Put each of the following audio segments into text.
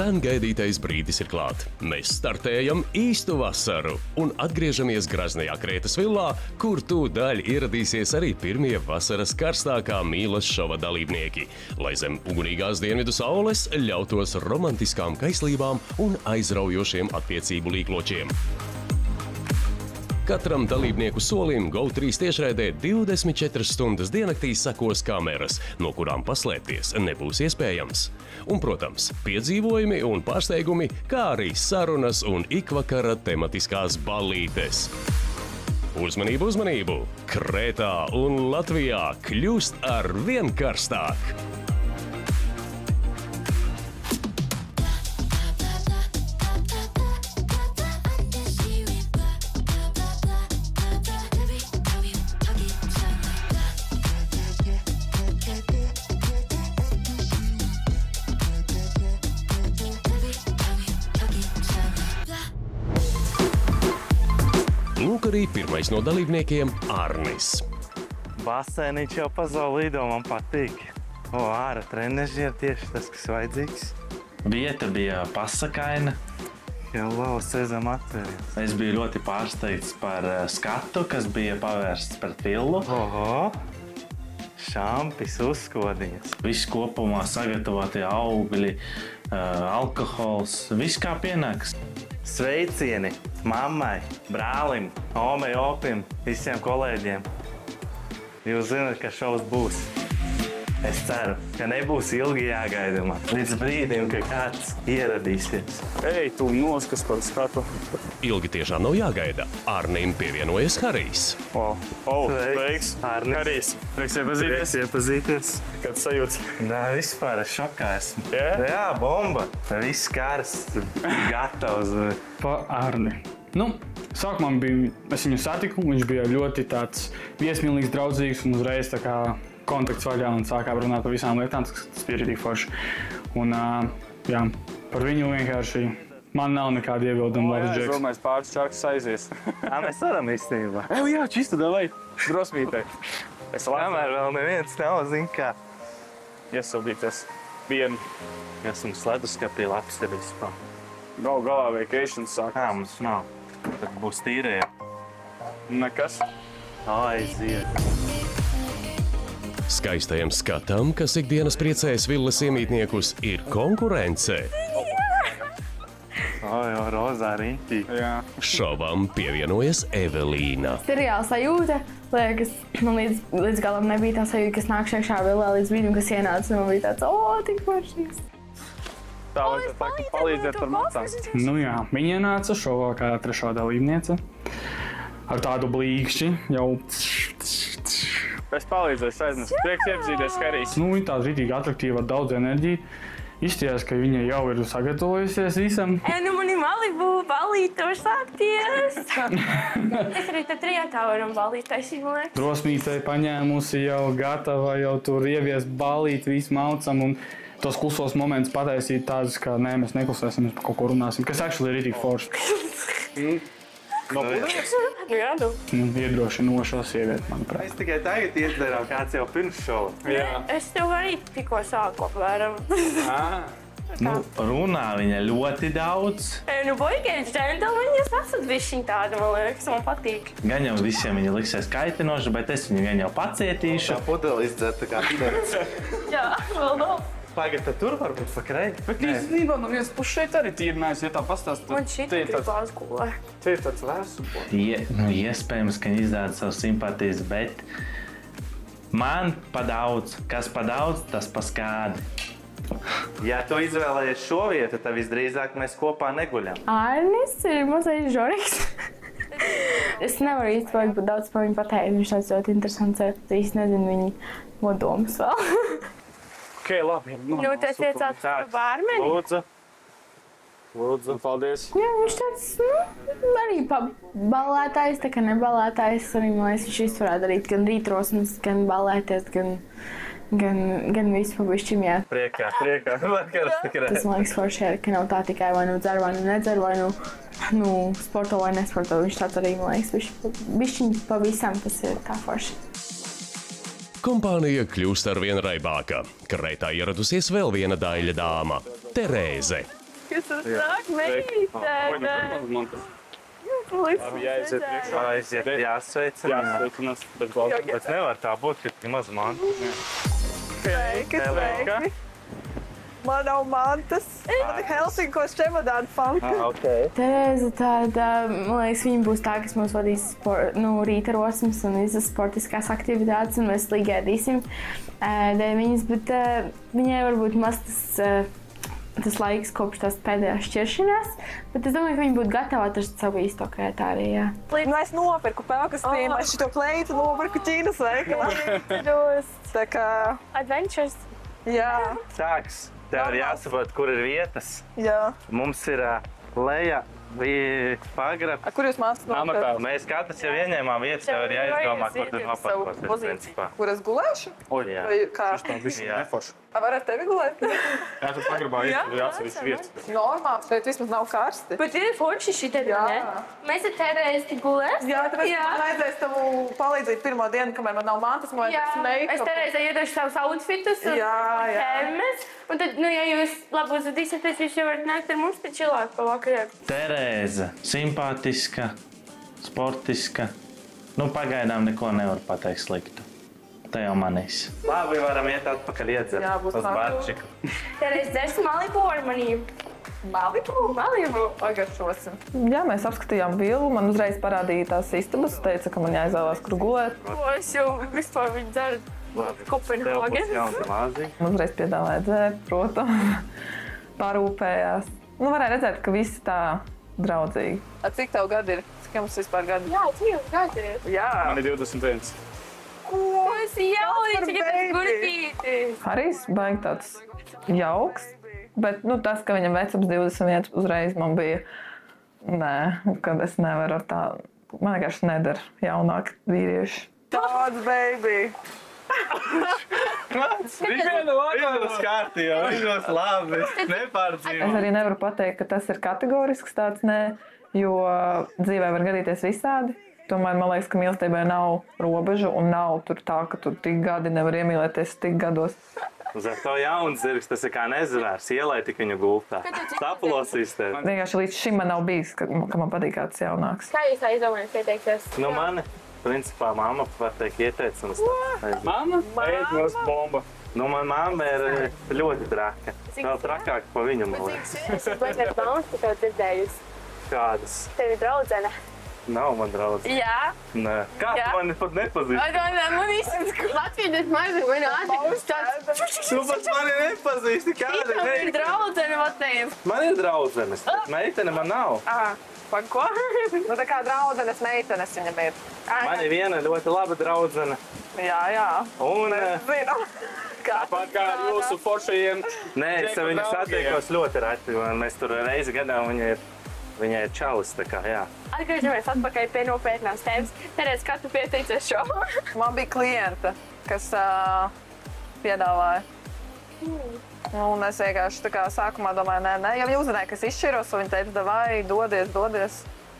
Sen gaidītais brīdis ir klāt. Mēs startējam īstu vasaru un atgriežamies graznajā Krētas villā, kur tūdaļ ieradīsies arī pirmie vasaras karstākā mīlas šova dalībnieki, lai zem ugunīgās dienvidu saules ļautos romantiskām kaislībām un aizraujošiem attiecību līkločiem. Katram dalībnieku solim GO3 tiešraidē 24 stundas diennaktī sekos kameras, no kurām paslēpties nebūs iespējams. Un, protams, piedzīvojumi un pārsteigumi, kā arī sarunas un ikvakara tematiskās ballītes. Uzmanību, uzmanību! Krētā un Latvijā kļūst ar vien karstāk! Lūk arī pirmais no dalībniekiem – Arnis. Basēniņš jau pazauli lido, man patīk. Ārā treneži ir tieši tas, kas vajadzīgs. Vieta bija pasakaina. Jau lauva sezam atvēries. Es biju ļoti pārsteigts par skatu, kas bija pavērsts pret villu. Oho! Šampis, uzskodiņas. Viss kopumā sagatavotie augļi, alkohols, viss kā pienāks. Sveicieni mammai, brālim, omei, opim, visiem kolēģiem. Jūs zināt, ka šovs būs. Es ceru, ka nebūs ilgi jāgaida man līdz brīdim, ka kāds ieradīsies. Ej, tu noskas par skatu. Ilgi tiešām nav jāgaida. Arnim pievienojas Harijs. Sveiks, Harijs. Prieks iepazīties. Iepazīties. Kāds sajūts? Nē, vispār es šokā esmu. Jā, bomba. Viss karsts, gatavs. Pa Arni. Sākumā es viņu satiku, viņš bija ļoti tāds viesmīlīgs, draudzīgs un uzreiz tā kā kontakts vaļā un sākām runāt par visām lietām, tas bija rītīgi forši. Un, jā, par viņu vienkārši man nav nekāda iebilduma. Es domāju, pāris čarkas aizies. Mēs varam īstenībā. Jā, čistu, davai, drosmītei. Kamēr vēl neviens nav, zin kā. Iesildīties vienu. Esmu sleduskapī lapas te vispār. Gal galā vacations sākās. Mums nav. Tad būs tīrējā. Nekas. Aiziet. Skaistajam skatam, kas ikdienas priecējas villas iemītniekus, ir konkurence. Rozā riņķī. Šovam pievienojas Evelīna. Seriāla sajūta, liekas, man līdz galam nebija tā sajūta, kas nāk iekšā villā līdz brīdim, kas ienāca, man bija tāds, tik foršīgs. Tā vajadzētu palīdzēt par matām. Jā, viņa ienāca šovā kā trešā dalībniece. Ar tādu blīkšķi jau... Es palīdzēšu aiznest. Prieks iepazīties, Harijs. Viņa tāda rītīgi atraktīva, ar daudz enerģiju. Izties, ka viņa jau ir sagatavojusies visam. Man ir Malibu balītoši sākties. Es arī te trijotā varam balīt taisīt, man liekas. Drosmītei paņēmusi jau gatava, jau tur ieviest balīt, visu maucam un tos klusos momentus pataisīt tādus, ka nē, mēs neklusēsim, mēs par kaut ko runāsim, kas actually ir rītīgi forši. Iedrošinošo sievieti, manuprāt. Es tikai tagad iedzerām, kāds jau pirms šova. Es tev arī tikko sāku apvēram. Runā viņa ļoti daudz. Boigēns džentelmeņi, jūs esat višķiņ tāda, man liekas, man patīk. Gan jau visiem viņa liksies kaitinoši, bet es viņu gan jau pacietīšu. Tā pudeli izdzert, tā kā pidens. Jā, vēl nav. Pagad, tad tur varbūt pakrei. Bet īstenībā no vienas puses šeit arī tīrinājis, ja tā pastāst. Man šit grib aizgulē. Te ir tāds vēsums. Iespējams, ka viņi izrāda savu simpātijas, bet man pa daudz. Kas pa daudz, tas pa skādi. Ja tu izvēlējies šo vietu, tad visdrīzāk mēs kopā neguļam. Arnis ir mazais žoriks. Es nevaru īsti daudz par viņu pateikt, viņš tāds ļoti interesants. Es īsti nezinu viņu nodomus vēl. Labi. Tas iecāts par bārmeni? Lūdzu, paldies. Jā, viņš tāds, arī balētājs, tā kā nebalētājs. Arī, man liekas, viņš izvarētu darīt gan rītrosmes, gan balēties, gan visu pa bišķim, jā. Priekā. Tas, man liekas, forši ir, ka nav tā tikai vai nu dzer, vai nu nedzer, vai nu sporto vai nesporto. Viņš tāds arī, man liekas, bišķiņ pa visam, tas ir tā forši. Kompānija kļūst ar vien raibāka. Krētā ieradusies vēl viena daļa dāma – Terēze. Kas tas nāk, meitene? Jāiziet priekšā. Aiziet, jāsveicina. Jāsveicinās bez balsām. Bet nevar tā būt, ka tik maz man. Sveiki. Man nav mantas. Helsinkos čemodāna fanka. Terēza tāda, man liekas, viņa būs tā, kas mums vadīs rīta rosmas un visas sportiskās aktivitātes, un mēs līdz gaidīsim dēļ viņas, bet viņai varbūt maz tas laiks kopš tās pēdējās šķiršanās, bet es domāju, ka viņa būtu gatava atrast savu īsto kētu arī, jā. Nu, es nopirku pelkastīnu, es šito kleitu nopirku Ķīnas veikalā. Tā kā... Adventures. Jā. Sāks. Tev ir jāsaprot, kur ir vietas. Jā. Mums ir leja, bija pagrab. Kur jūs mācāt nopirkt? Mēs katrs jau ieņēmām vietas, tev ir jāizdomā, kur tur noparkoties, principā. Kur es gulēšu? Jā. Vai kā? Visi neforši. Var ar tevi gulēt? Jā, tu pagrabā jāatsevišķi vietas. Normāli, šeit vismaz nav karsti. Bet ir forši šitie, ne? Mēs ar Terēzi tik gulēs. Jā, tāpēc man vajadzēs tavu palīdzīt pirmo dienu, kamēr man nav mantas, man vajadzēs make-up. Es Terēzai iedošu savus outfitus un tēmas. Un tad, ja jūs labi uzvedīsiet, tad jūs jau varat nākt ar mums pēc čilāk pa vakariem. Terēza, simpātiska, sportiska. Nu, pagaidām neko nevar pateikt sliktu. Tā jau manīs. Labi, varam iet atpakaļ iedzert. Jā, būs uz barčiku. Terēzi, dzersi Malibu ar manīm? Malibu. Pagaršosim. Jā, mēs apskatījām vilnu, man uzreiz parādīja tās istabas, teica, ka man jāizvēlās, kur gulēt. Es jau vispār viņu dzeru. Kopenhāgen. Man uzreiz piedāvāja dzērt, protams. Parūpējās. Nu, varēja redzēt, ka visi tā draudzīgi. Cik tev gadi ir? Cik jums vispār gadi? Jā, cik gadi ir? Jā. Man ir 21. Ko esi jaunīgs, ka tas gurķītis? Harijs baigi tāds jauks, bet nu, tas, ka viņam vecums 21 uzreiz man bija, nē, kad es nevaru ar tā, man vienkārši nedara jaunāki vīrieši. Tāds, baby! Visos kārtībā, visos labi, nepārdzīvo. Es arī nevaru pateikt, ka tas ir kategorisks tāds, nē, jo dzīvē var gadīties visādi. Tomēr man liekas, ka mīlestībai nav robežu un nav tur tā, ka tu tik gadi nevar iemīlēties tik gados. Uz ar to jauns zirgs, tas ir kā nezinārs, ielai tik viņu gultā. Sapulosīs tevi. Vienkārši līdz šim man nav bijis, ka man patīk kāds jaunāks. Kā jūs aizdomājaties pieteikties? Nu mani, principā, mamma pateikt ieteica un es tā. Mamma? Eit, mums bomba. Nu, man mamma ir ļoti traka. Vēl trakāk pa viņu, man liekas. Es baigs ar baumas, ka tev dzirdējusi. Kādas? Tev ir draudzene. Nav man draudz. Jā. Nē. Kā tu mani pat nepazīsti? Man visas Latvijas mazi, man atzīst tāds. Tu pat mani nepazīsti, kāda Tev ir meitene? draudzene, Vatējiem. Man ir draudzenes, bet meitene man nav. Par ko? Nu tā kā draudzenes meitenes viņam ir. Man ir viena ļoti laba draudzene. Jā. Un... Zinu. Tāpat kā ar jūsu foršajiem. Nē, es ar viņu satiekos ļoti reti. Mēs tur reizi gadā viņai ir čalis, tā kā, jā. Atgriežamies atpakaļ pie nopietnās tēmas. Terēz, kā tu pieteicies šo? Man bija klienta, kas piedāvāja. Un es vienkārši tā kā sākumā domāju, nē. Ja viņi uzzināja, ka es izšķiros, un viņi teica, davai, dodies.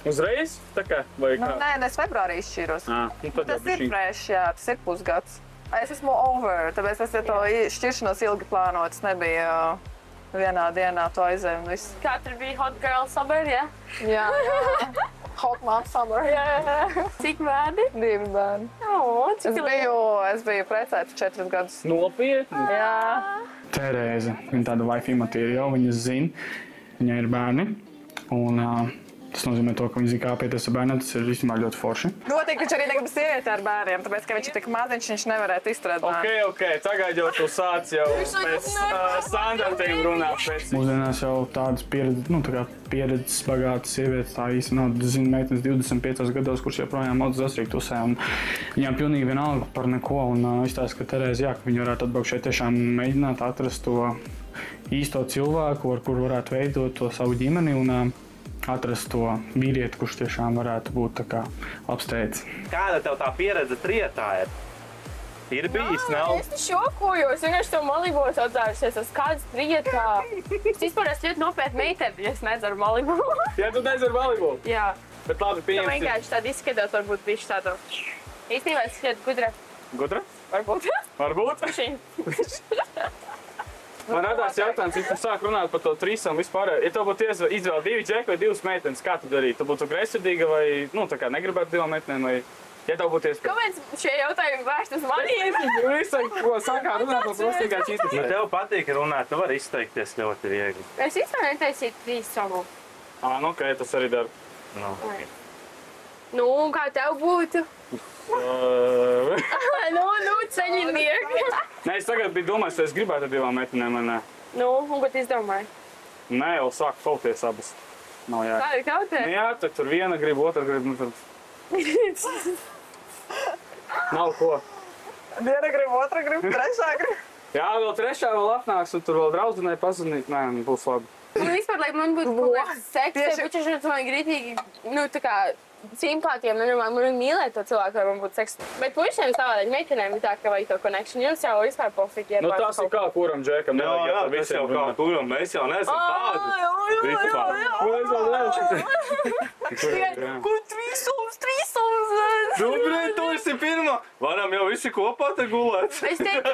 Uzreiz? Tā kā? Vai kā? Nē, es februārī izšķiros. Tas ir fresh, jā, tas ir pusgads. Es esmu over, tāpēc es to šķiršanos ilgi plānoju. Tas nebija vienā dienā to aizēju un viss. Kā tur bija hot girl summer, jā? Jā. Hot mom summer. Jā. Cik bērni? 2 bērni. Es biju precēta 4 gadus. Nopietni? Jā. Terēza, viņa tāda wifey materiāla, viņa zina, viņai ir bērni. Un tas nozīmē to, ka viņa zina, kā apieties ar bērniem, tas ir īstenībā ļoti forši. Notiek, viņš arī negrib sievieti ar bērniem, tāpēc, ka viņš ir tik maziņš, viņš nevarētu izturēt bērnu. Ok, tagad jau tu sāc jau pēc standartiem runāt pēc. Mūsdienās jau tādas pieredzes bagātas sievietes, tā īsti nav. Zinu, meitenes 25 gados, kurš joprojām audzes Astrīgtusē, un viņām pilnīgi vienalga par neko. Un izstāsta, ka Terēza, jā, ka viņi varētu atbraukt šeit tiešām mēģināt atrast to īsto cilvēku, ar kuru varētu veidot to savu ģimeni un atrast to vīrieti, kurš tiešām varētu būt tā kā apsteidz. Kāda tev tā pieredze trietā ir? Ir bijis, nav? Es te šokojos, vienkārši tev Malibos atzājušies, es kāds trietā. Es vispār esmu ļoti nopietni meiteni, ja es nedzeru Malibu. Jā, tu nedzer Malibu? Jā. Bet labi, Tu pieņemsim. vienkārši tādi izskatās, varbūt bišķi tādu. Īstenībā es šķiet gudra. Gudra? Varbūt. Varbūt? Man radās jautājums, ja tu sāk runāt par to trīsam vispār. Ja tev būtu izvēle 2 džeki vai 2 meitenes, kā tu darītu? Tu būtu greizsirdīga vai, tā kā negribētu 2 meitenēm vai... Ja tev būtu iespēja. Kāpēc šie jautājumi vērst uz maniem? Visi, ko sākā runāt par prostīgā čīstas. Ja tev patīk runāt, tu vari izteikties ļoti viegli. Es vispār netaisītu trīsamu. Ok, tas arī dara. Nu, kā tev būtu? Ceļinieki. Nē, es tagad biju domājis, ka es gribētu ar 2 meitenēm, vai ne? Un ko tu izdomāji? Nē, jau sāku kauties abas. Nav jā. Kā ir kautē? Jā, tad tur viena grib, otra grib, tad... Nav ko. Viena grib, otra grib, trešā grib. Jā, vēl trešā vēl atnāks, un tur vēl draudzenei pazvanīt. Nē, būs labi. Vispār, lai man būtu kaut kāds seks, bet viņš ir tomēr grītīgi, tā kā simplātiem, man mīlēt to cilvēku, lai man būtu seks. Bet puišiem savādāk, meitenēm ir tā, ka vajag to connection, jums jau vispār pofīgi iet. Tas ir kā kuram džekam, nevajag ar visiem kā kuram, mēs jau neesam tādi. Ko trīsums? Dubrēt, tu esi pirmā. Varam jau visi kopā te gulēt. Es teicu,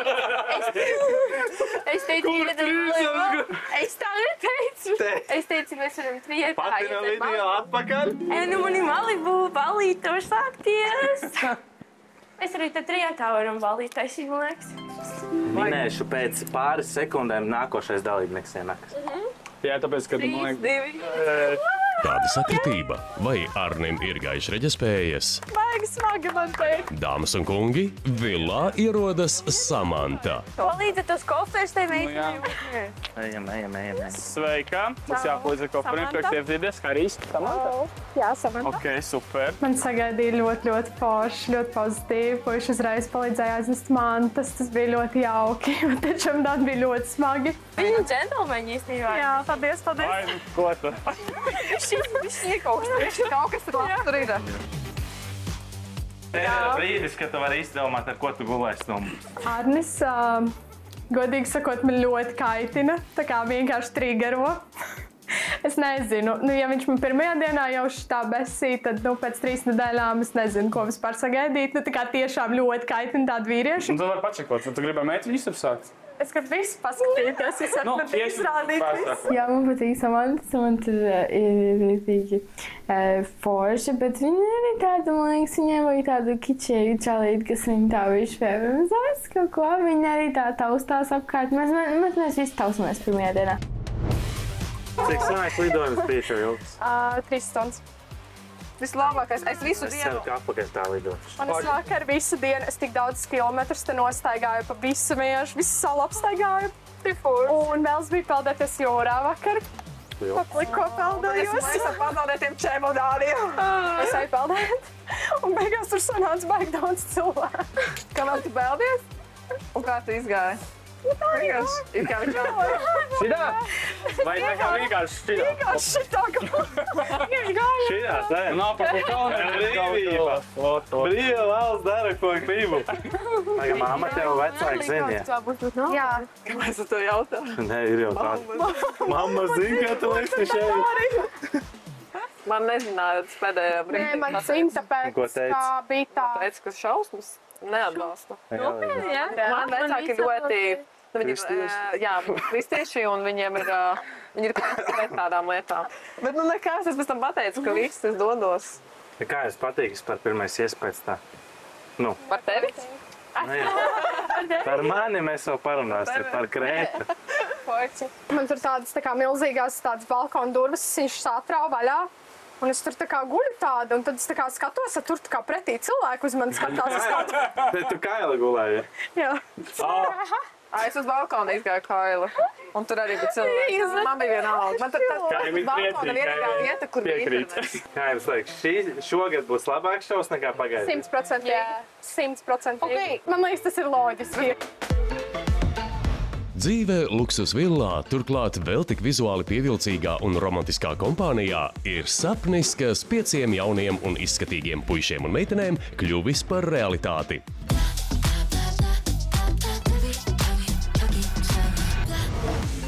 es tā neteicu. Es teicu, mēs varam trietā. Patina video atpakaļ. Nu, mani Malibu balīt var sākties. Es arī te trietā varam balīt, taisīt, man liekas. Minēšu pēc pāris sekundēm nākošais dalībnieks ienāks. Jā, tāpēc, kad man liekas... Kāda sakritība? Vai Arnim ir gaišreģa spējas? Baigi smagi man teikt. Dāmas un kungi, villā ierodas Samanta. Palīdzat tos koferis te meitenēm. Ejam. Sveika! Mums jāpalīdz ar koferiem, priekš iepazīties, kā arī Samanta. Jā, Samanta. Ok, super. Man sagaidīja ļoti forši, ļoti pozitīvi. Puiši uzreiz palīdzēja aizvest mantas, tas bija ļoti jauki, un tačam tā bija ļoti smagi. Viņi džentelmeņi īstenībā. Jā, paldies. Ai, ko tu? Viņš iekaukst. Kaut kas tur ir. Ir brīdis, kad tu vari izdomāt, ar ko tu gulēsi no mums. Arnis, godīgi sakot, man ļoti kaitina, tā kā vienkārši trigero. Es nezinu, ja viņš man pirmajā dienā jau šitā besīja, tad pēc 3 nedēļām es nezinu, ko vispār sagaidīt. Tā kā tiešām ļoti kaitina tādu vīriešu. Un tu vari pačekot, tu gribi ar meiteni izsapsākt? Es gribu visu paskatīties, es varu izrādīt visu. Jā, man patīk Samanta, Samanta ir rītīgi forša, bet viņa arī tāda, man liekas, viņai vajag tādu kičēju čalīti, kas viņa tā viši pēvimzās kaut ko. Viņa arī tā taustās apkārt. Mēs visi taustamies pirmajā dienā. Cik sanāk lidojums bija tev ilgs? 3 stundas. Vislabākais, es visu Es dienu. ceru, ka apakaļ tā lidošu. Un es vakar visu dienu, es tik daudz kilometrus te nostaigāju pa visu miežu, visu salu apstaigāju. Un vēl es biju peldēties jūrā vakar. Ko peldējos? Es esmu pazaudētiem čemodāniem. Es eju peldēt. Un beigās tur sanāca baigi daudz cilvēku. Kā vēl tu peldies? Un kā tu izgāji? Ir kā viņš vēl. Šitā? Vai tā kā vienkārši šitā? Vienkārši šitā, ka viņš gāja. Šitā, tā ir. Nav par ko Brīvība. Brīva valsts dara, ko gribu. Lai mamma tev vecāki zini. Jā. Kāpēc tu to jautā? Nē, ir jau tā. Mamma zina, ka tu esi šeit. Man nezināja, tas pēdējā brīdī. Nē, man zina, tāpēc Ko teici? tā bija tā. Teicu, ka šausmas neatbalsta. Jā. Man vecāki ļoti... Viņi ir kristieši un viņiem ir pret tādām lietām. Bet nekas, es pēc tam pateicu, ka viss es dodos. Kā jums patīk par pirmais iespējas tā? Par tevi? Par mani mēs jau parunāsim, par Grētu. Man tur tādas tā kā milzīgās tādas balkona durvis, viņš sātrāva vaļā. Un es tur tā kā guļu tāda, un tad es tā kā skatos, ja tur tā kā pretī cilvēku uz mani skatās. Bet tu Kaila gulēji? Jā. Es uz balkona izgāju Kaila. Un tur arī bija cilvēki. Man bija viena alga. Man tur balkona vienīgā vieta, kur bija internets. Kā jums liekas, šogad būs labāks šovs nekā pagājušajā? 100%. Jā, 100%. Man liekas, tas ir loģiski. Dzīve luksus villā, turklāt vēl tik vizuāli pievilcīgā un romantiskā kompānijā, ir sapnis, kas 5 jauniem un izskatīgiem puišiem un meitenēm kļuvis par realitāti.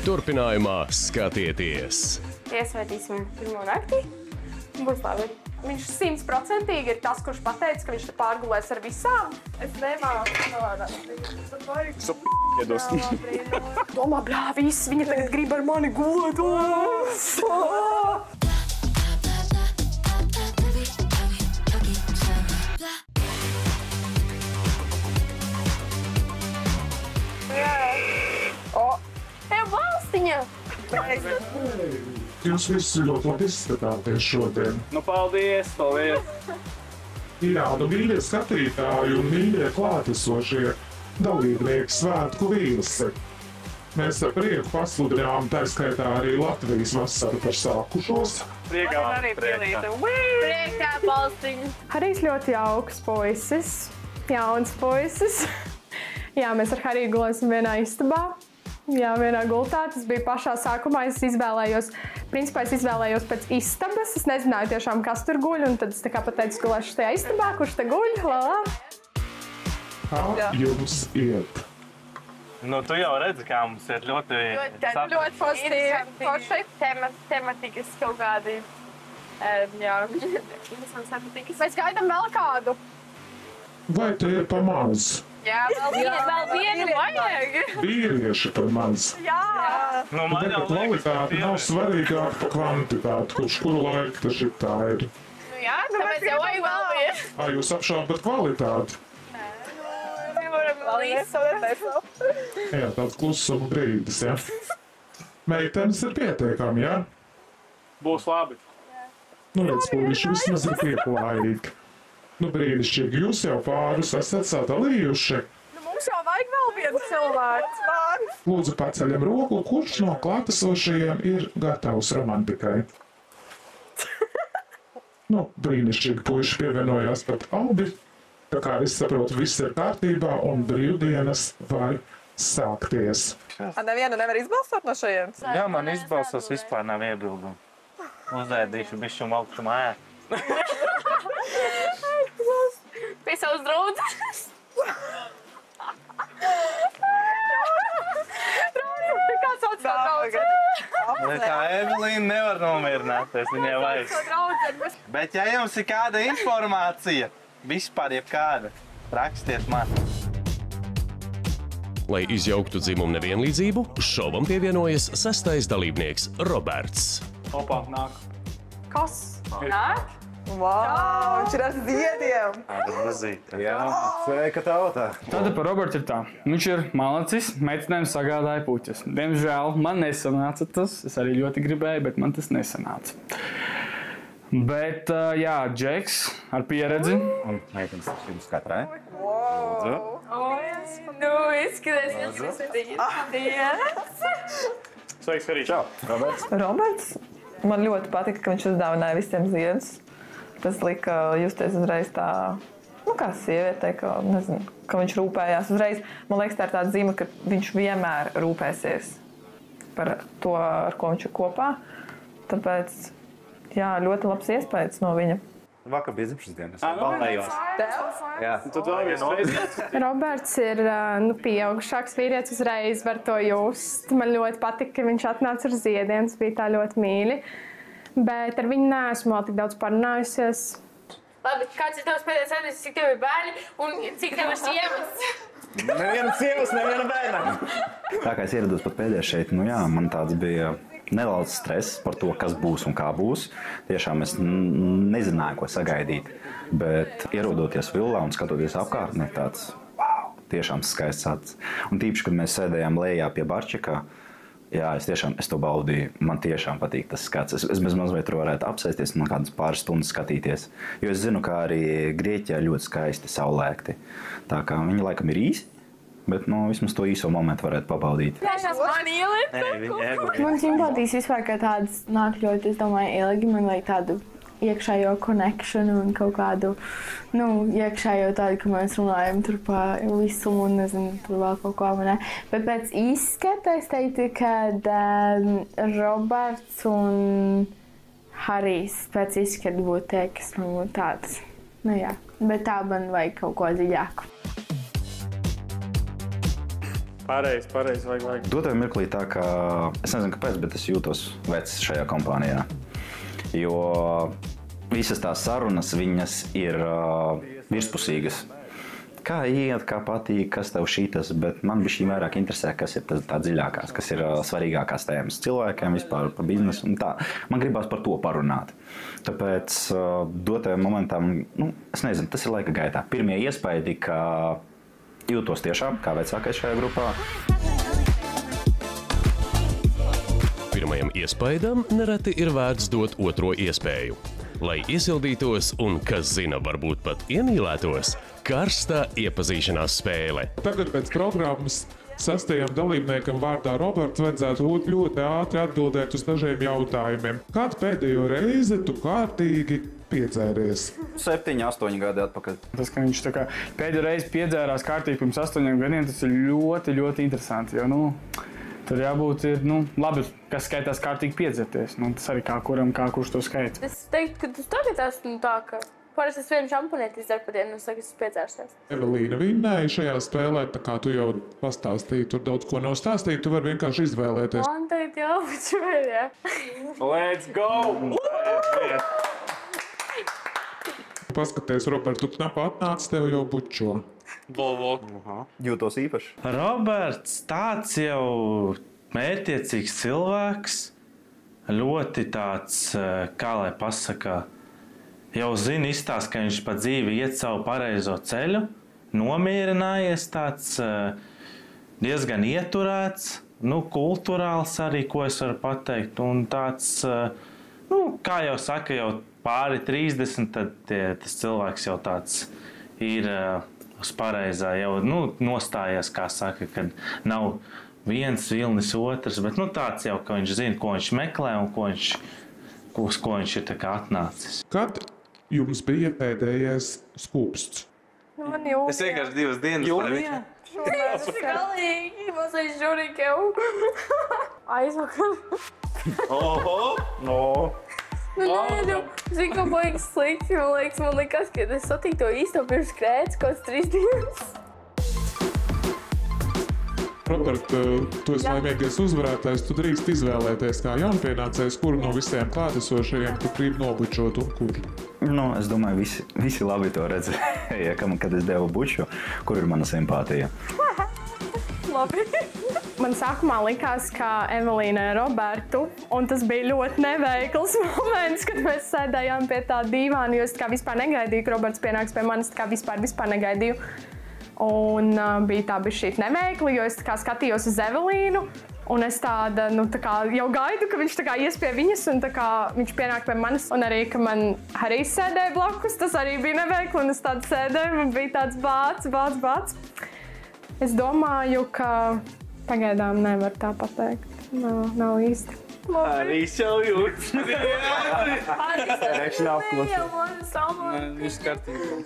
Turpinājumā skatieties! Iesvētīsim pirmo nakti. Būs labi. Viņš 100% ir tas, kurš pateica, ka viņš te pārgulēs ar visām. Es nemāku. Iedos. Domā, bļāvis, viņa tagad grib ar mani godos. Valstiņa! Jūs visi ļoti labi izskatāties šodien. Nu, paldies! Jā, mīļie skatītāji un mīļie klātesošie dalībnieki svētku vīlsi. Mēs ar prieku pasludinām, tā skaitā arī Latvijas vasaru par sākušos. Priekā! Priekā, valstiņa! Harijs ļoti jauks puisis, jauns puisis. Jā, mēs ar Hariju gulēsim vienā istabā. Jā, vienā gultā. Tas bija pašā sākumā. Es izvēlējos pēc istabas. Es nezināju tiešām, kas tur guļ, un tad es tā kā pateicu, gulēšu tajā istabā, kurš te guļ, Kā jums iet? Nu, tu jau redzi, kā mums ir ļoti Forši tematikas kaut kādi. Jā, Mēs gaidām vēl kādu. Vai te ir pa maz? jā, vēl vienu vajag. Vīrieši pa maz. Jā. Nu, man Bet jau kvalitāte nav svarīgāka par kvantitāti, kuru laiku tas ir tā ir. Nu jā, tāpēc jau vajag vēl vienu. Vai jūs apšaubat kvalitāti? Jā, tāds klusuma brīdis, ja? Meitenes ir pietiekami, ja? Būs labi. Nu, redz, puiši vismaz ir pieklājīgi. Nu, brīnišķīgi, jūs jau pārus esat sadalījuši. Mums jau vajag vēl vienu cilvēku. Lūdzu, paceļam roku, kurš no klātesošajiem ir gatavs romantikai. Nu, brīnišķīgi, puiši pievienojās pat abi. Tā kā es saprotu, viss ir kārtībā un brīvdienas var sākties. Nevienu nevar izbalsot no šajienes? Jā, man izbalsos vispār nav iebildumu. Uzēdīšu bišķu un valkšu mājā. Pie savas draudzes. Kā sauc tā draudzene? Tā Evelīna nevar nomierināties, viņai vajag. Bet ja jums ir kāda informācija, vispār jebkāda, rakstiet man. Lai izjauktu dzimumu nevienlīdzību, šovam pievienojas 6. dalībnieks Roberts. Opā, nāk. Kas? Nāk? Vau, viņš ir ar ziediem! Jā, Sveika tautā! Tātad par Robertu ir tā. Viņš ir malacis, meitenēm sagādāja puķes. Diemžēl man nesanāca tas. Es arī ļoti gribēju, bet man tas nesanāca. Bet, jā, Džeks ar pieredzi. Un meitenes jums katrai. Nu, izskaties, Sveiks, Harij. Čau, Roberts. Roberts, man ļoti patika, ka viņš uzdāvināja visiem ziedus. Tas lika justies uzreiz tā, nu kā sievietei, ka, nezinu, ka viņš rūpējās uzreiz. Man liekas, tā ir tāda zīme, ka viņš vienmēr rūpēsies par to, ar ko viņš ir kopā. Tāpēc, jā, ļoti labs iespējas no viņa. Vakar bija dzimšanas dienas. nu, Balējos. Jā. Tad vēl viens veids. Roberts ir pieaugušāks vīrietis, uzreiz var to just. Man ļoti patika, ka viņš atnāca ar ziediem, tas bija tā ļoti mīļi. Bet ar viņu neesmu vēl tik daudz parunājusies. Labi, kāds ir tavs pēdējais adreses, cik tev ir bērni un cik tev ir sievas? Neviena sievas, neviena bērna. Tā kā es ierados pat pēdējais šeit, nu jā, man tāds bija nedaudz stress par to, kas būs un kā būs. Tiešām es nezināju, ko sagaidīt. Bet ierodoties villā un skatoties apkārtnē, tāds, wow, tiešām skaists acis. Un tīpaši, kad mēs sēdējām lejā pie barčikā, jā, es to baudīju. Man tiešām patīk tas skats. Es mazliet tur varētu apsēsties un kādas pāris stundas skatīties. Jo es zinu, ka arī Grieķijā ļoti skaisti saulēkti. Tā kā viņi laikam ir īsi, bet vismaz to īso momentu varētu pabaudīt. Man ielikt? Man simpātijas vispār kā tādas nāk ļoti, es domāju, ilgi. Man vajag tādu iekšējo konekšanu un kaut kādu, iekšējo tādu, ka mēs runājam tur pa visumu un, nezinu, tur vēl kaut ko, ne? Bet pēc izskata es teiktu, ka Roberts un Harijs pēc izskata būtu tie, kas man būtu tādas. Nu jā, bet tā man vajag kaut ko dziļāku. Pareizi, vajag. Dotajā mirklī tā, ka es nezinu, kāpēc, bet es jūtos vecs šajā kompānijā. Jo visas tās sarunas, viņas ir virspusīgas. kā iet, kā patīk, kas tev šitas, bet man bišķi vairāk interesē, kas ir tā dziļākās, kas ir svarīgākās tēmas cilvēkiem, vispār par biznesu un tā. Man gribās par to parunāt. Tāpēc dotajam momentam, es nezinu, tas ir laika gaitā. Pirmie iespaidi, ka jūtos tiešām kā vecākais šajā grupā. Pirmajam iespaidam nereti ir vērts dot otro iespēju. Lai iesildītos un, kas zina, varbūt pat iemīlētos, karsta iepazīšanās spēle. Tagad pēc programmas 6. dalībniekam vārdā Roberts vajadzētu ļoti ātri atbildēt uz dažiem jautājumiem. Kādu pēdējo reizi tu kārtīgi piedzēries? 7, 8 gadi atpakaļ. Tas, ka viņš pēdējo reizi piedzērās kārtīgi pirms 8 gadiem, tas ir ļoti, ļoti interesanti. Jo, tur jābūt, labi, kas skaitās kārtīgi piedzerties. Tas arī kā kurš to skaita. Es teiktu, ka tu tagad esmu tā, ka parasti es vienu šamponēti izdara pa dienu, un saka, es piedzērsies. Evelīna vinnēja šajā spēlē, tā kā tu jau pastāstīji, tur daudz ko nav stāstīt, tu vari vienkārši izvēlēties. Man teikt jābuču vēl, jā. Let's go! Paskaties, Robert, tu knapi atnāc, tev jau bučo. Jūtos īpaši. Roberts, tāds jau mērķiecīgs cilvēks, ļoti tāds, kā lai pasaka, jau zina izstāst, ka viņš pa dzīvi iet savu pareizo ceļu, nomierinājies tāds, diezgan ieturēts, kulturāls arī, ko es varu pateikt, un tāds, kā jau saka, jau pāri 30, tad tas cilvēks jau tāds ir uz pareizā, jau nostājies, kā saka, kad nav viens vilnis otrs, bet tāds jau, ka viņš zina, ko viņš meklē un uz ko viņš ir atnācis. Kad jums bija pēdējais skūpsts? Man jūlijā. Es vienkārši 2 dienas. Jūlijā? Tas ir galīgi, mazais žurīgi jau. Aizvakar. Oho! Zinu, ka baigas slikti, man liekas, ka es satīku to īsto pirms krēts, kāds 3 dienas. Robert, tu esi laimīgais uzvarētājs, tu drīkst izvēlēties kā jaunpienācējs, kuru no visiem klātesošajiem tu gribi nobučot un kur. Es domāju, visi labi to redzēja, kad es devu buču, kur ir mana simpātija. Labi. Man sākumā likās, ka Evelīna ir Robertu, un tas bija ļoti neveikls moments, kad mēs sēdējām pie tā dīvāna, jo es vispār negaidīju, ka Roberts pienāks pie manis, vispār negaidīju. Un bija tā bišķīt neveikli, jo es skatījos uz Evelīnu, un es jau gaidu, ka viņš ies pie viņas, un viņš pienāk pie manis. Un arī, ka man Harijs sēdēja blakus, tas arī bija neveikli, un es sēdēju, man bija tāds bāts. Es domāju, ka pagaidām nevar tā pateikt. Nav īsti. Harijs jau jūtas. Harijs nav Viss kārtībā.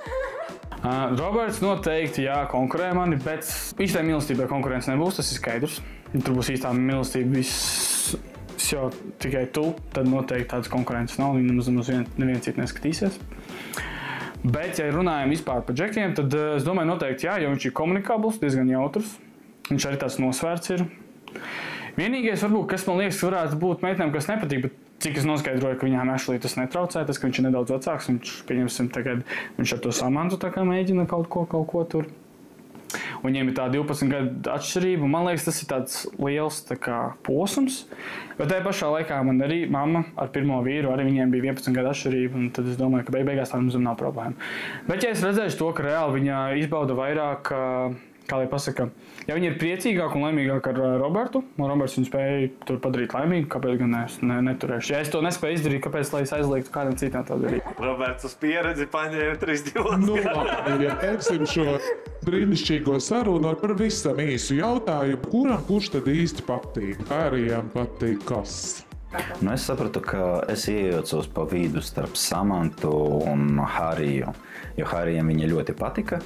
Roberts noteikti konkurē mani, bet īstai mīlestībai konkurence nebūs, tas ir skaidrs. Tur būs īstā mīlestība, viss jau tikai tu, tad noteikti tādas konkurences nav, viņi nemaz neviens citu neskatīsies. Bet, ja runājam vispār par džekiem, tad es domāju noteikti jo viņš ir komunikabls, diezgan jautrs. Viņš arī tāds nosvērts ir. Vienīgais, varbūt, kas man liekas, varētu būt meitenēm, kas nepatīk, bet cik es noskaidroju, ka viņām Ashley tas netraucē, tas, ka viņš ir nedaudz vecāks, pieņemsim tagad, viņš ar to Samantu mēģina kaut ko tur. Un viņiem ir tā 12 gadu atšķirība, un man liekas, tas ir tāds liels posms. Bet tajā pašā laikā man arī mamma ar pirmo vīru, arī viņiem bija 11 gadu atšķirība, un tad es domāju, ka beigās tā mums nav problēma. Bet ja es redzēšu to, ka reāli viņa izbauda vairāk, kā lai pasaka, ja viņi ir priecīgāki un laimīgāki ar Robertu, un Roberts viņu spēja tur padarīt laimīgu, kāpēc gan es neturēšu? Ja es to nespēju izdarīt, kāpēc lai es aizliegtu kādam citam to darīt? Roberts uz pieredzi paņēma 3 divas. Labi, ja teiksim šo brīnišķīgo sarunu ar par visam īsu jautājumu, kurš tad īsti patīk? Harijam patīk kas? Es sapratu, ka es iejaucos pa vidu starp Samantu un Hariju, jo Harijam viņa ļoti patika.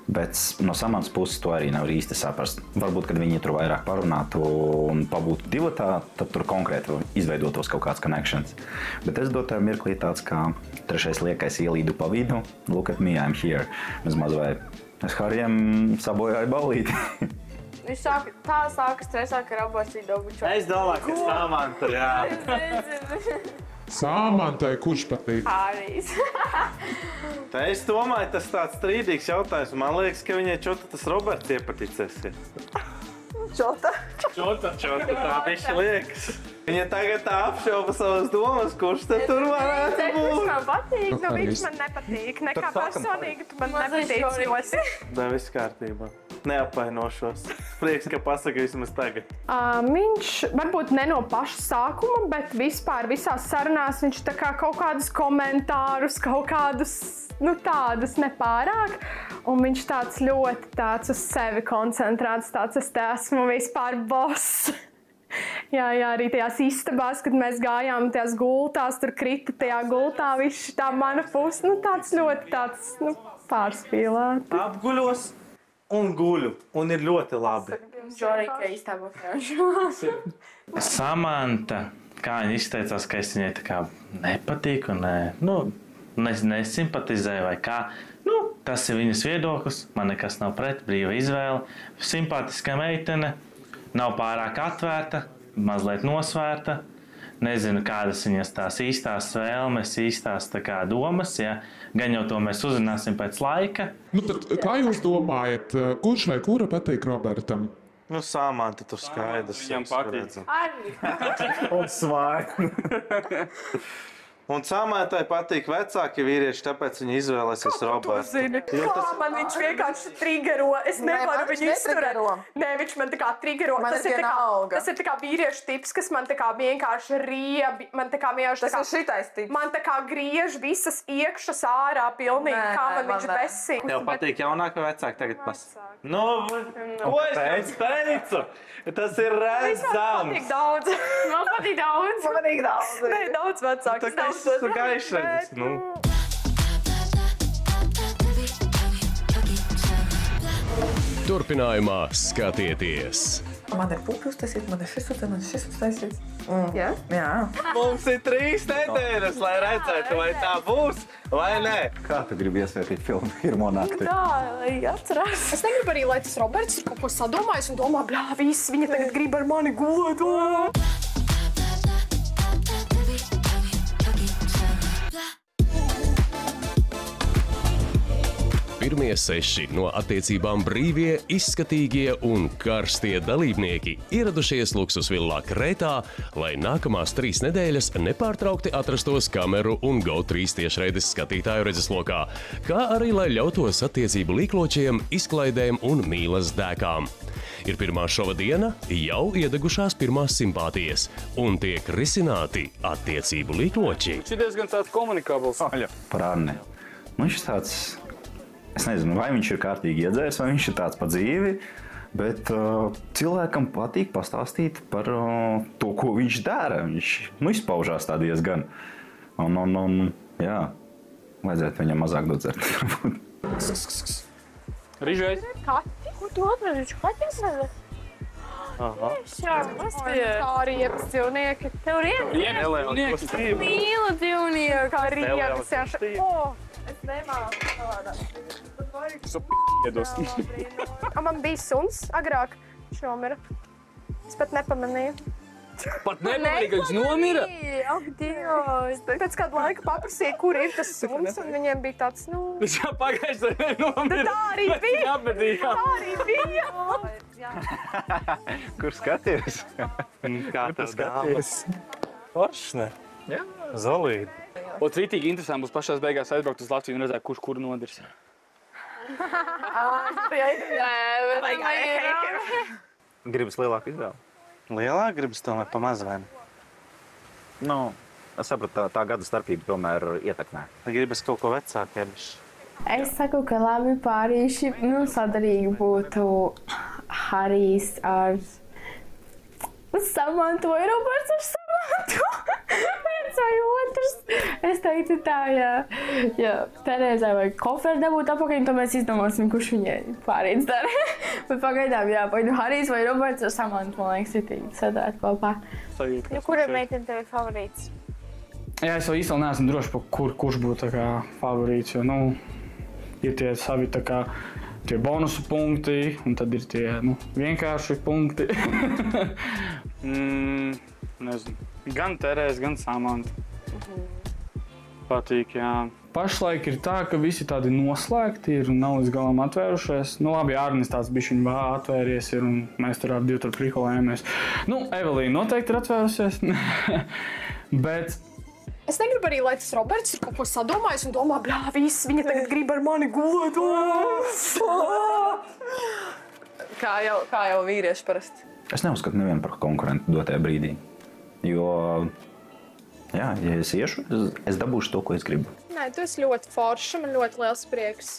Bet no Samantas puses to arī nav īsti saprast. Varbūt, kad viņi tur vairāk parunātu un pabūtu divatā, tad tur konkrēti izveidotos kaut kāds connections. Bet es dotajā mirklī tāds kā trešais liekais ielīdu pa vidu. Look at me, I'm here. Es Harijam sabojāju ballīti. Viņš sāka stresāt, ka Roberts ir dobučo. Es domāju, ka Samanta, jā. Samantai, kurš patīk? Harijs. Tā es domāju, tas tāds strīdīgs jautājums. Man liekas, ka viņai čota tas Roberts iepaticies. Čota. Čota, tā bišķi liekas. Viņa tagad tā apšauba savas domas, kurš te tur varētu būt. Viņš man patīk, nu viņš man nepatīk. Nekā personīgi, tu man nepatīk ļoti. Tā viss kārtībā. Neapvainošos. Prieks, ka pasaka vismaz tagad. Viņš varbūt ne no paša sākuma, bet vispār visās sarunās viņš tā kā kaut kādus komentārus, kaut kādus, nu tādus nepārāk. Un viņš tāds ļoti tāds uz sevi koncentrēts, tāds es te esmu vispār boss. Jā, arī tajās istabās, kad mēs gājām tajās gultās, tur krita tajā gultā, viss tā mana puse, nu tāds ļoti tāds, nu pārspīlēti. Apguļos un guļu, un ir ļoti labi. Žorika istabā. Samanta, kā viņa izteicās, ka es viņai tā kā nepatīku un nesimpatizēju vai kā. Nu, tas ir viņas viedoklis, man nekas nav pret, brīva izvēle. Simpātiska meitene, nav pārāk atvērta, mazliet nosvērta. Nezinu, kādas viņas tās īstās vēlmes, īstās tā kā domas, ja. Gan jau to mēs uzzināsim pēc laika. Nu tad, kā jūs domājat, kurš vai kura patīk Robertam? Nu, Samanta tur skaidrs. Viņam patīk. Un svaigi. Un Samantai patīk vecāki vīrieši, tāpēc viņa izvēlēsies Robertu. Kā man viņš vienkārši trigero? Es nevaru viņu izturēt. Nē, viņš man tā kā trigero. Tas ir tā kā vīriešu tips, kas man tā kā vienkārši riebi. Man tā kā vienkārši tā kā šitais tips. Man tā kā griež visas iekšas ārā pilnīgi, kā man viņš besī. Tev patīk jaunāka vai vecāka tagad pas? Nu, ko es jums teicu? Tas ir redzams. Man patīk daudz. Man patīk daudz. Man patīk daudz. Nē, daudz vecāks. Tas ir gaišs. Turpinājumā skatieties! Man ir pupi uztaisīt, man ir šis uztaisīts. Jā? Jā. Mums ir 3 nedēļas, lai redzētu, vai tā būs vai nē. Kā tu gribi iesvētīt filmu pirmo nakti? Tā, lai atcerās. Es negribu arī, lai tas Roberts ir kaut ko sadomājis un domā, bļā, viss, viņa tagad grib ar mani gulēt. Pirmie 6 no attiecībām brīvie, izskatīgie un karstie dalībnieki ieradušies luksusvillā Krētā, lai nākamās 3 nedēļas nepārtraukti atrastos kameru un GO3 tiešraides skatītāju redzeslokā, kā arī lai ļautos attiecību līkločiem, izklaidēm un mīlas dēkām. Ir pirmā šova diena, jau iedegušās pirmās simpātijas un tiek risināti attiecību līkloči. Šis diezgan tāds komunikābls. Par Arni. Viņš ir tāds... Es nezinu, vai viņš ir kārtīgi iedzērs, vai viņš ir tāds pa dzīvi, bet cilvēkam patīk pastāstīt par to, ko viņš dara. Viņš izpaužās tā diezgan. Un jā, vajadzētu viņam mazāk dot dzert. Rižais. Kati? Kur tu atradi? Katis redzi? Aha. Jā, tas bija. Kā riepas dzīvnieki. Tev riepas? Mīlu dzīvnieku. Kā riepas jāša. Es nemāku savādāk. Man bija suns agrāk. Viņš nomira. Es pat nepamanīju. Pat nepamanīju, ka viņš nomira? Ak, Dievs. Pēc kāda laika paprasīja, kur ir tas suns, un viņiem bija tāds, nu... Viņš jau pagājušajā dienā nomira. Tā arī bija. Tā arī bija. Kur skaties? Kā tev dāmas? Foršs, ne? Jā. Zolīdi. Un citīgi interesanti būs pašās beigās aizbraukt uz Latviju un redzēt, kurš kuru nodirs. Gribas lielāku izvēli? Lielāk gribas tomēr pa maz vai ne? Nu, es sapratu, tā gada starpība tomēr ietekmē. Gribas kaut ko vecāku iebišķi. Es saku, ka labi pārīši, sadarīgi būtu Harijs ar Samantu vai Roberts ar Samantu. Viens vai otrs. Es teiktu tā, ja Terēzai vai koferi dabūt apakaļ, tad mēs izdomāsim, kurš viņai pārīdz dara. Bet pagaidām, vai nu Harijs vai Roberts ar Samantu, man liekas, ir tīgi sadāt kopā. Kura meitene tev ir favorīts? Jā, es vēl īsti neesmu droši, kurš būtu favorīts, jo, ir tie savi tā kā tie bonusu punkti, un tad ir tie vienkārši punkti. Nezinu. Gan Terēs, gan Samanta. Patīk, jā. Pašlaik ir tā, ka visi tādi noslēgti ir un nav līdz galam atvērušies. Labi, Arnis tāds bišķiņ atvēries ir un mēs tur ar 2 tur prikolējamies. Evelīna noteikti ir atvērusies, bet... Es negribu arī, lai tas Roberts ir kaut ko sadomājis un domā, viss, viņa tagad grib ar mani gulēt. Kā jau vīrieši parasti. Es neuzskatu nevienu par konkurentu dotajā brīdī, jo... Jā, ja es iešu, es dabūšu to, ko es gribu. Nē, tu esi ļoti forša, man ļoti liels prieks.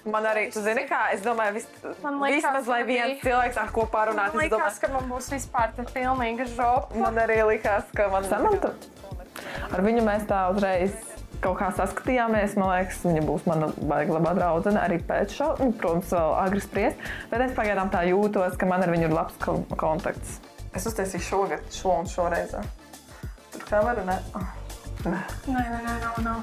Man arī, tu zini kā, es domāju, vismaz lai viens cilvēks ar ko pārunāt. Man likās, ka man būs vispār tā pilnīga žopa. Man arī likās, ka man... Samanta, ar viņu mēs tā uzreiz kaut kā saskatījāmies. Man liekas, viņa būs mana baigi labā draudzene arī pēc šo. Protams, vēl agri spriest, bet es pagaidām tā jūtos, ka man ar viņu ir labs kontakts. Es uztaisīju šogad šo un šoreizē. Kā varu, ne? Nē, nav.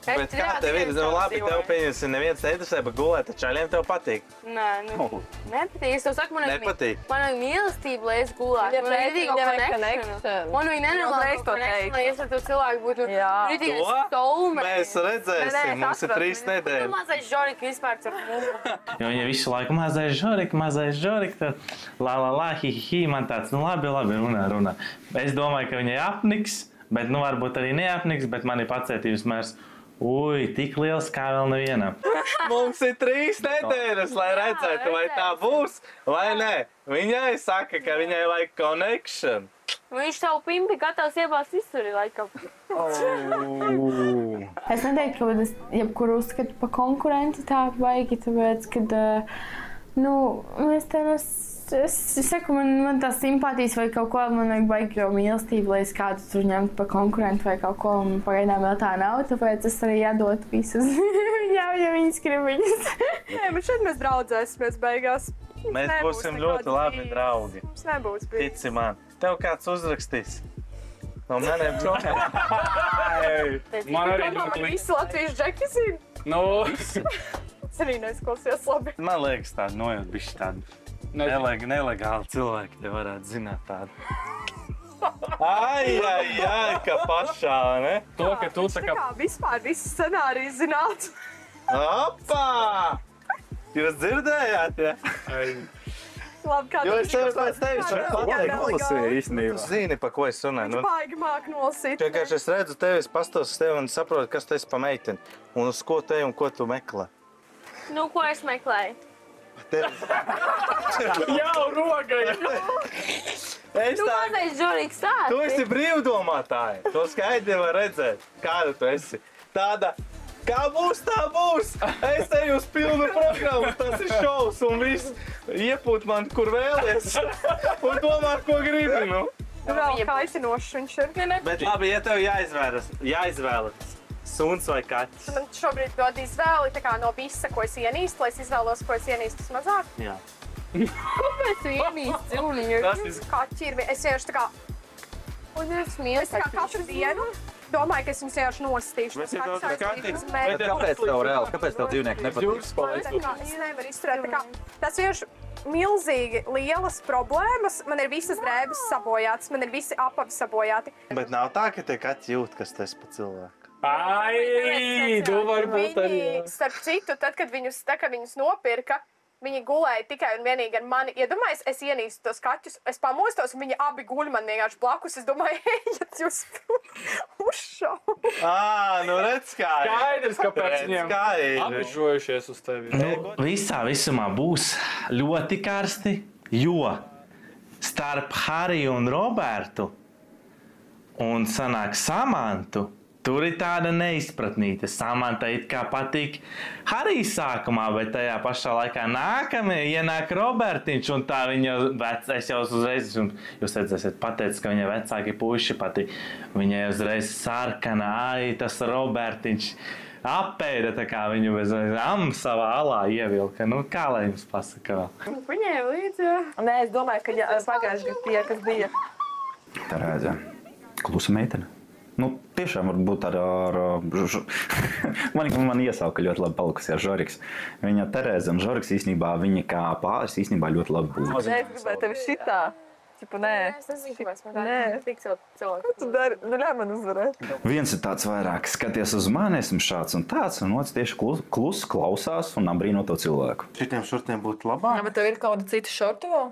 Bet kā tev ir? Labi, tev pieņemsi, neviens neinteresē, bet gulēt ar čaļiem tev patīk. Nē, nepatīk. Es tev saku, man vajag mīlestību, lai es gulētu. Man vajag rītīgi connection. Man vajag nenormāli connection, lai es ar to cilvēku būtu rītīgi soulmate. Mēs redzēsim, mums ir 3 nedēļas. Tu mazais žoriki vispār cer mūmu. Jo viņa visu laiku mazais žorik, tad la, hi, man tāds, labi, runā. Es domāju, ka viņai apniks, bet varbūt arī neapniks, bet man ir pacietības mērs. Ui, tik liels kā vēl nevienam. Mums ir 3 nedēļas, lai redzētu, vai tā būs, vai nē. Viņai saka, ka viņai vajag connection. Viņš savu pimpi gatavs iebāzt izsuri laikam. Es neteiktu, ka es jebkuru uzskatu pa konkurentu tā baigi, tāpēc, kad, es saku, man tā simpātijas vai kaut ko, man vajag baigi jau mīlestību, lai es kādu tur ņemtu pa konkurentu vai kaut ko, un pagaidām vēl tā nav, tāpēc es arī jādot visus viņām, ja viņas grib viņas. Nē, bet šeit mēs draudzēsimies beigās. Mēs būsim ļoti labi draugi. Mums nebūs bijis. Tici man. Tev kāds uzrakstīs. No maniem čokiem. Man arī Man visi Latvijas džeki zina. Es arī neizklausījos labi. Man liekas tādu nojūt bišķi tādu. Nelegāli cilvēki te varētu zināt tādu. Ai, ka pašā, ne? To, ka tu tā kā... Vispār visi scenāriji zināt. Opā! Jūs dzirdējāt, ja? Labi, kā jo es tev pēc tevis nolasīju īstenībā. Tu zini, pa ko es runāju. Viņš baigi māk nolasīt. Vienkārši es redzu tevi, es pastos uz tevi un saprotu, kas tu esi pa meiteni. Un uz ko te un ko tu meklē. Ko es meklēju? Jau rogai! Tu mazais žorīgs tāds! Tu esi brīvdomātāji. To skaidri var redzēt, kāda tu esi. Tāda, kā būs, tā būs. Es eju uz pilnu programmu, tas ir šovs un viss iepūt man, kur vēlies. Un domā, ko gribi, Vēl kaitinošs viņš ir. Bet labi, ja tev jāizvēlas. Suns vai kaķis? Man šobrīd dod izvēli no visa, ko es ienīstu, lai es izvēlos, ko es ienīstu vismazāk. Jā. Kāpēc tu ienīsti dzīvniņu? Kaķi ir, es vienkārši tā kā... Un es mīlu kaķus. Katru dienu domāju, ka es viņus vienkārši nostīšu. Bet kāpēc tev reāli? Kāpēc tev dzīvnieki nepatīk? Es nevaru izturēt. Tas vienkārši milzīgi lielas problēmas. Man ir visas drēbes sabojātas, man ir visi apavi sabojāti. Bet nav tā, ka tie kaķi jūt, kas tu esi pa cilvēku. Ai, tu vari būt arī. Starp citu, tad, kad viņus nopirka, viņi gulēja tikai un vienīgi ar mani. Iedomājies, es ienīstu tos kaķus, es pamostos un viņi abi guļ man vienkārši blakus. Es domāju, ejiet jūs uzšau. Redz kā ir. Skaidrs, kāpēc viņiem apžojušies uz tevi. Visā visumā būs ļoti karsti, jo starp Hariju un Robertu un sanāk Samantu, tur ir tāda neizpratnīte. Samanta it kā patīk Harijs sākumā, bet tajā pašā laikā nākamie ienāk Robertiņš, un tā viņa es jau uzreiz, un jūs redzēsiet, pateicu, ka viņai vecāki puiši patīk. Viņai uzreiz sarkana, tas Robertiņš apēda, tā kā viņu bez savā alā ievilka. Kā lai jums pasaka vēl? Viņai līdz, jā. Nē, es domāju, ka pagājuši gadu tie, kas bija. Tā redzē, klusa meitene. Nu, tiešām varbūt man iesauka ļoti labi palikusi ar Žoriks. Viņa Terēza un Žoriks īstenībā, viņa kā pāris īstenībā ļoti labi būtu. Es gribēju tevi šitā. Čipa, nē. Es nezinu, kāpēc man tā tik cilvēku. Ko tu dari? Nu, ļauj man uzvarēt. Viens ir tāds vairāk skaties uz mani, esmu šāds un tāds, un otrs tieši klus klausās un apbrīno to cilvēku. Šitiem šortiem būtu labāk. Jā, bet tev ir kāda cita šorta vēl?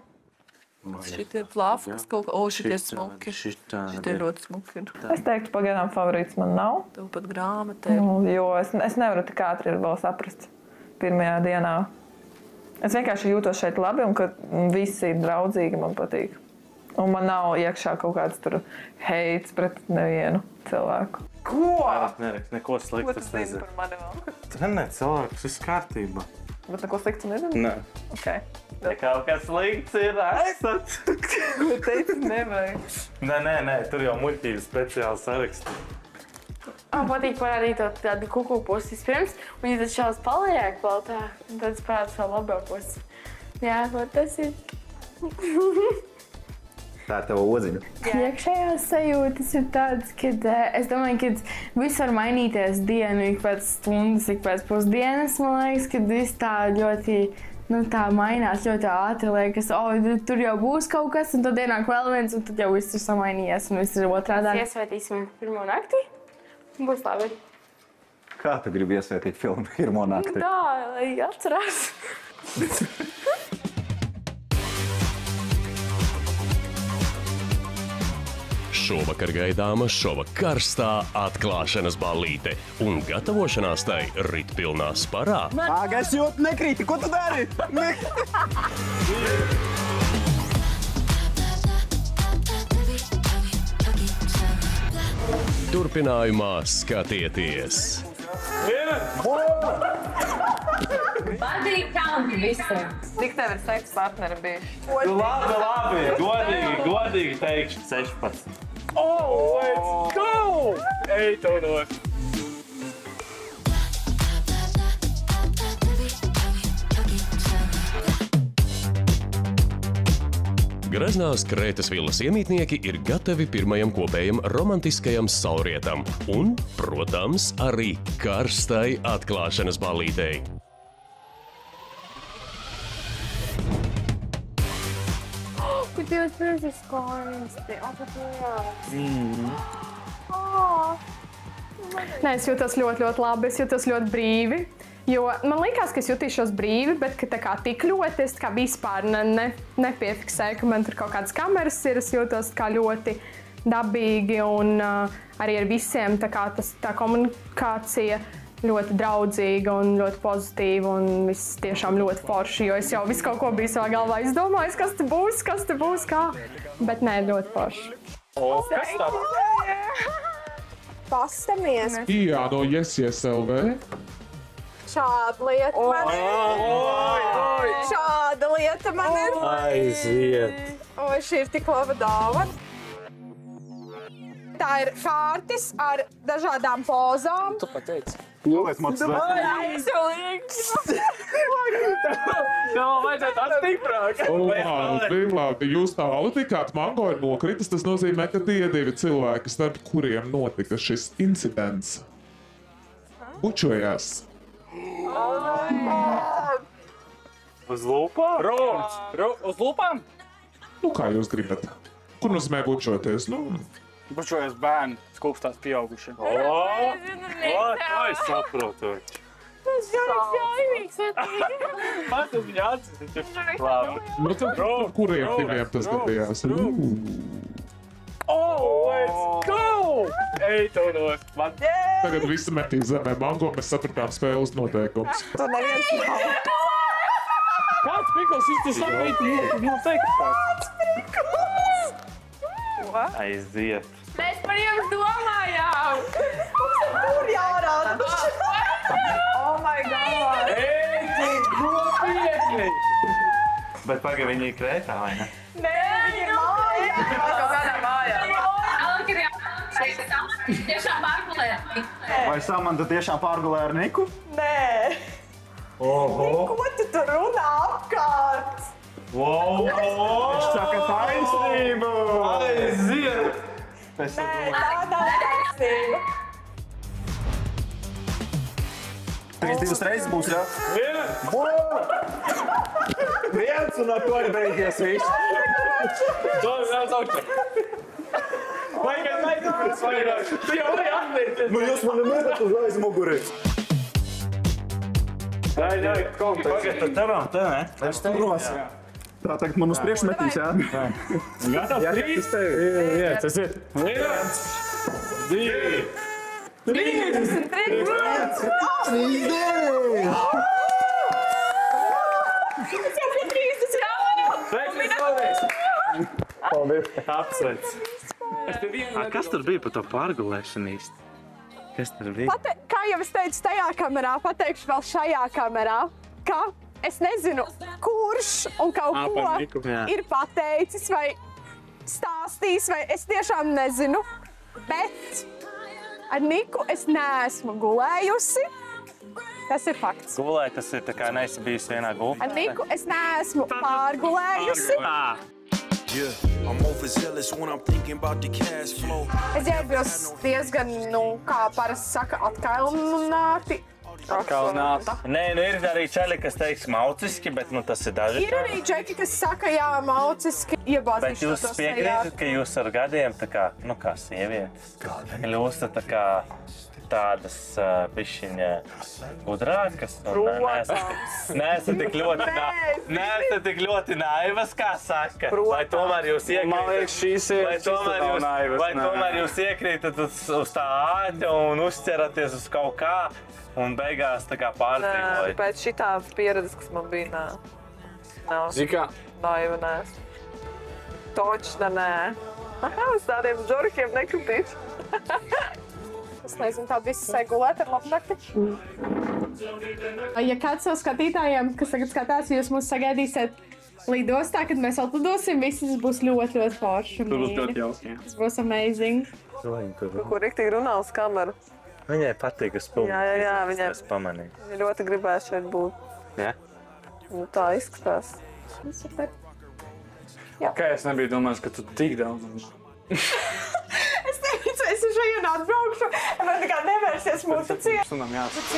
Šitie plāfkas kaut kā, šitie smuki. Šitie ļoti smuki ir. Es teiktu, pagaidām favorīts man nav. Tev pat grāmata ir. Jo es nevaru tik ātri vēl saprast pirmajā dienā. Es vienkārši jūtos šeit labi un ka visi ir draudzīgi, man patīk. Un man nav iekšā kaut kāds tur heits pret nevienu cilvēku. Ko? Nerakst, neko sliktu. Ko tu zini par mani vēl? Nē, cilvēks, viss kārtībā. Bet neko sliktu nezinu? Nē. Ok. Ja kaut kas slikts ir rakstats. Ko teici, nevajag? Nē, tur jau muļķības speciāli saraksti. Man patīk parādīt tādu kuku pusi pirms, un ja tad šāds paliek vēl tā, tad es parādu savu labo pusi. Jā, tas ir. Tā ir tava odziņa. Iekšējās sajūtas ir tādas, ka es domāju, ka viss var mainīties dienu, ik pēc stundas, ik pēc pusdienas, man liekas, ka viss tā ļoti, tā mainās ļoti ātri, liekas, tur jau būs kaut kas, un tad ienāk vēl viens, un tad jau viss ir samainījies, un viss ir otrādā. Iesvētīsim pirmo nakti, un būs labi. Kā tu gribi iesvētīt filmu pirmo nakti? Tā, lai atcerās. Šovakar gaidāma šova karstā atklāšanas ballīte un gatavošanās tai rit pilnā sparā. Es jūtu nekrīti, ko tu dari? Turpinājumā skatieties! Patīk kalni visiem. Cik tev ir seks partneri bijuši? Labi, godīgi teikšu 16. Let's go! Ej, to nos! Graznās Krētas villas iemītnieki ir gatavi pirmajam kopējam romantiskajam saulrietam un, protams, arī karstai atklāšanas ballītei. Divas pirmās skorsti, Nē, es jūtos ļoti, ļoti labi, es jūtos ļoti brīvi. Jo man likās, ka es jutīšos brīvi, bet ka tā kā tik ļoti es kā vispār nepiefiksēju, ka man tur kaut kādas kameras ir. Es jūtos kā ļoti dabīgi un arī ar visiem tā komunikācija ļoti draudzīga un ļoti pozitīva un viss tiešām ļoti forši, jo es jau visu kaut ko biju savā galvā izdomājis, kas te būs, kā. Bet nē, ļoti forši. Kas tā? Pastamies. Jā, no YesYesLV. Šāda lieta man ir. Šāda lieta man ir. Aiziet. Oi, šī ir tik laba dāvana. Tā ir kārtis ar dažādām pozām. Tu pateici. Noliec moc Tev vajadzētu atstiprāk. Labi, jūs tālu tikāt, mango ir nokritis, tas nozīmē, ka tie divi cilvēki, starp kuriem notika šis incidents, bučojās. Uz lūpām? Rons, uz lūpām? Nu, kā jūs gribat? Kur nozīmē bučoties? Bučojas bērni, skūpstās pieauguši. Tā es saprotu. Tas Žoriks jaimīgs, Man tas viņa acis, viņš ir labi. Kuriem diviem tas gadījās? Let's go! Ej, to nos. Tagad visi metīs zemē mango, mēs sapratām spēles noteikums. Tu neviens nav. Kāds pikls iztis noteikti? Aiziet. Mēs par jums domājām! Kur jārāda? Oh my God! Ej, nopietni! Bet paga viņi ir Krētā, vai ne? Nē, viņi ir mājā. Kaut kādā mājā. Tiešām pārgulē. Vai Samanta tiešām pārgulē ar Niku? Nē. Ko tu tur runā apkārt? Viņš saka taisnību! Aiziet! Nē, tā nav taisnība. 3 reizes būs, jā? Viens un ar to ir beidzies viss. Tu jau vari atlikt. Nu jūs mani metat uz aizmuguri. Pagad, tad tev, ne? Es turos. Tā, tagad man uz priekšu metīs, jā? Gatavs? Jā, 3, tas tev. tas ir. 1, 2, 3. Apsveic. Kas tur bija par to pārgulēšanu īsti? Kas tur bija? Kā jau es teicu tajā kamerā, pateikšu vēl šajā kamerā, ka es nezinu, kurš un kaut ko ir pateicis vai stāstījis, vai es tiešām nezinu, bet ar Niku es neesmu gulējusi. Tas ir fakts. Gulēt, tas ir tā kā neesi bijusi vienā gultā. Ar Niku es neesmu pārgulējusi. Es ģērbjos diezgan, kā parasti saka, atkailināti. Nē, ir arī čaļi, kas teiks mauciski, bet tas ir daži. Ir arī džeki, kas saka, jā, mauciski Bet jūs piekrītat, ka jūs ar gadiem, kā sievietes, kļūstat tādas bišķiņa gudrākas? Neesat tik ļoti naivas, kā saka? Vai tomēr jūs iekrītat? Man liekas, šīs ir naivas. Vai tomēr jūs iekrītat uz tā āķa un uzķeraties uz kaut kā? Un beigās tā kā pārdzīvoja. Pēc šitādas pieredzes, kas man bija, nav. Zikā? Naiva neesmu. Točna, nē. Uz tādiem džorikiem nekritīšu. Es nezinu, tādu visu segulēt ar labnakti. Ja kāds savu skatītājiem, kas tagad skatās, jūs mūs sagaidīsiet lidostā, kad mēs atlidosim, viss būs ļoti, ļoti forši. Tur būs ļoti jauki. Tas būs amazing. Ko riktīgi runā uz kameru. Viņai patīk uz pulmu. Jā, viņai. Es pamanīju. Viņa ļoti gribēja šeit būt. Jā? Tā izskatās. Super. Kā es nebiju domājis, ka tu tik daudz... Es teicu, es uz šajien atbraukšu, man nekā nevērsies mūsu ciet. Sunam jāsaka.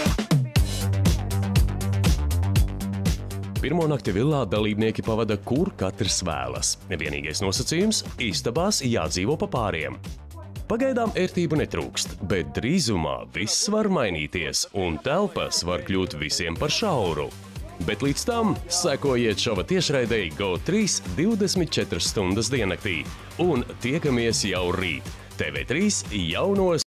Pirmo nakti villā dalībnieki pavada, kur katrs vēlas. Vienīgais nosacījums – istabās jādzīvo pa pāriem. Pagaidām ērtību netrūkst, bet drīzumā viss var mainīties un telpas var kļūt visiem par šauru. Bet līdz tam sekojiet šova tiešraidei GO3 24 stundas diennaktī un tiekamies jau rīt. TV3 jaunos